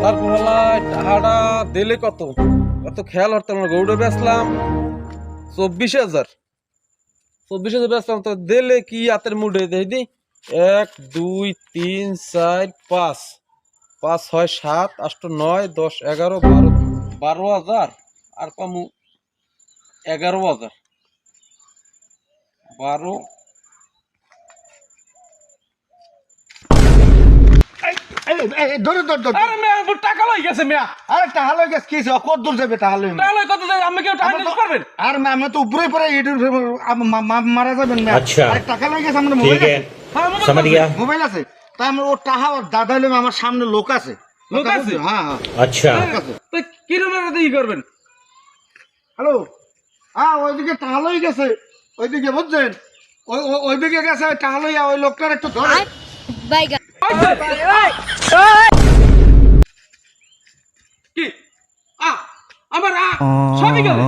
তারপর টাকাটা দিলে কত কত খেয়াল হতো না। গরুটা বেচলাম 24,000, 24,000 বেচলাম। তো দিলে কি হাতের মুঠে দেখি 1 2 3 4 5 5 6 7 8 9 10 11 12 12,000 আর পামু 11,000 12। ধরে ধর ধর আরে মেয়া টাকা লই গেছে মেয়া। আরে টাকা লই গেছে কি কত দূর যাবে টাকা লই টাকা লই কত যায় আমি কেউ টাকা দিতে পারবেন? আর আমরা তো উপরে পরে মারা যাবেন না। আচ্ছা। আরে টাকা লই গেছে আমরা মোবাইল ठीक है আছে হ্যাঁ মোবাইল समझ আছে। गया মোবাইল আছে তাই আমরা ও টাকা ওর দাদা হইলে আমার সামনে লোক আছে লোক আছে? হ্যাঁ হ্যাঁ अच्छा আছে। তো কিরকম একটা ই করবেন? হ্যালো হ্যাঁ ওইদিকে টাকা লই গেছে ওইদিকে বুঝছেন ওইদিকে গেছে টাকা লইয়া ওই লোকটার একটু ধরে বাইগা কি আমার সবই গেল।